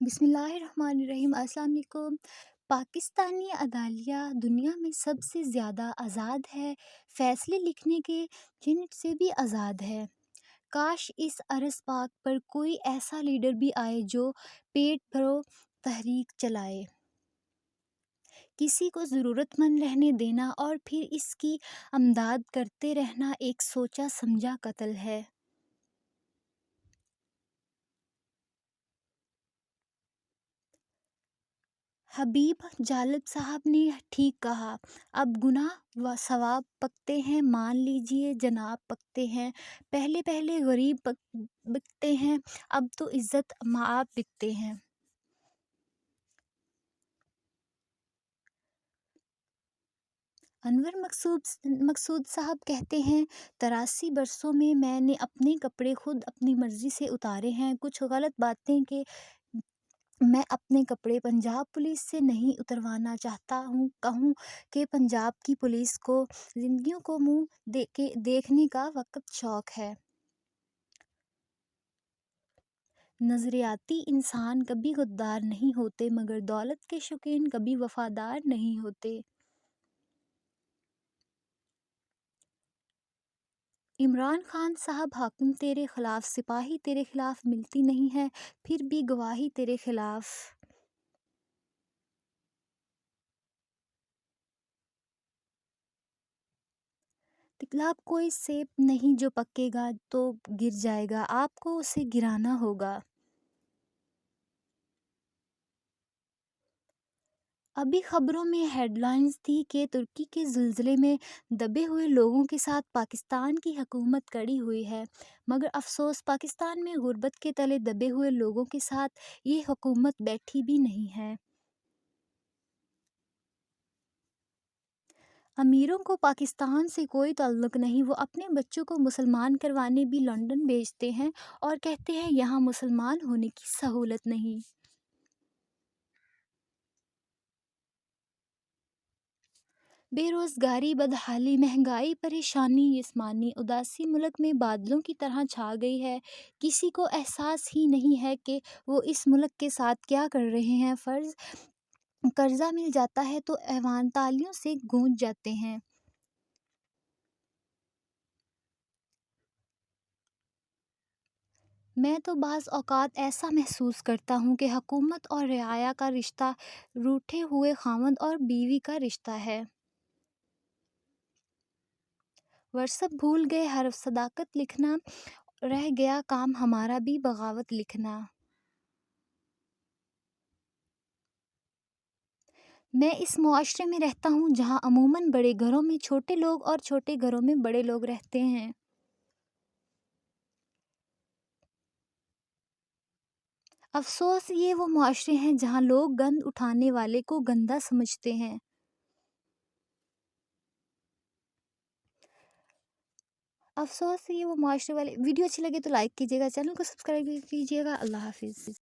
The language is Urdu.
بسم اللہ الرحمن الرحیم۔ السلام علیکم۔ پاکستانی عدلیہ دنیا میں سب سے زیادہ آزاد ہے، فیصلے لکھنے کے یونٹ سے بھی آزاد ہے۔ کاش اس عرص پاک پر کوئی ایسا لیڈر بھی آئے جو پیٹ بھرو تحریک چلائے۔ کسی کو ضرورت مند رہنے دینا اور پھر اس کی امداد کرتے رہنا ایک سوچا سمجھا قتل ہے۔ حبیب جالب صاحب نے ٹھیک کہا، اب گناہ و ثواب پکتے ہیں، مان لیجئے جناب پکتے ہیں۔ پہلے پہلے غریب بکتے ہیں، اب تو عزت مآب بکتے ہیں۔ انور مقصود صاحب کہتے ہیں، 83 برسوں میں نے اپنے کپڑے خود اپنی مرضی سے اتارے ہیں۔ کچھ غلط باتیں کہ میں اپنے کپڑے پنجاب پولیس سے نہیں اتروانا چاہتا ہوں، کہوں کہ پنجاب کی پولیس کو زندگیوں کو منہ دیکھنے کا وقت شوق ہے۔ نظریاتی انسان کبھی غدار نہیں ہوتے، مگر دولت کے شوقین کبھی وفادار نہیں ہوتے۔ عمران خان صاحب، حاکم تیرے خلاف، سپاہی تیرے خلاف ملتی نہیں ہے، پھر بھی گواہی تیرے خلاف۔ تالاب کوئی سیب نہیں جو پکے گا تو گر جائے گا، آپ کو اسے گرانا ہوگا۔ ابھی خبروں میں ہیڈ لائنز تھی کہ ترکی کے زلزلے میں دبے ہوئے لوگوں کے ساتھ پاکستان کی حکومت کھڑی ہوئی ہے، مگر افسوس پاکستان میں غربت کے تلے دبے ہوئے لوگوں کے ساتھ یہ حکومت بیٹھی بھی نہیں ہے۔ امیروں کو پاکستان سے کوئی تعلق نہیں، وہ اپنے بچوں کو مسلمان کروانے بھی لندن بھیجتے ہیں اور کہتے ہیں یہاں مسلمان ہونے کی سہولت نہیں۔ بے روزگاری، بدحالی، مہنگائی، پریشانی، جسمانی اداسی ملک میں بادلوں کی طرح چھا گئی ہے۔ کسی کو احساس ہی نہیں ہے کہ وہ اس ملک کے ساتھ کیا کر رہے ہیں۔ فرض قرضہ مل جاتا ہے تو ایوان تالیوں سے گونج جاتے ہیں۔ میں تو بعض اوقات ایسا محسوس کرتا ہوں کہ حکومت اور رعایا کا رشتہ روٹھے ہوئے خاوند اور بیوی کا رشتہ ہے۔ ورثت بھول گئے حرف صداقت لکھنا، رہ گیا کام ہمارا بھی بغاوت لکھنا۔ میں اس معاشرے میں رہتا ہوں جہاں عموماً بڑے گھروں میں چھوٹے لوگ اور چھوٹے گھروں میں بڑے لوگ رہتے ہیں۔ افسوس یہ وہ معاشرے ہیں جہاں لوگ گند اٹھانے والے کو گندا سمجھتے ہیں۔ ویڈیو اچھی لگے تو لائک کیجیے گا، چینل کو سبسکرائب کیجیے گا۔ اللہ حافظ۔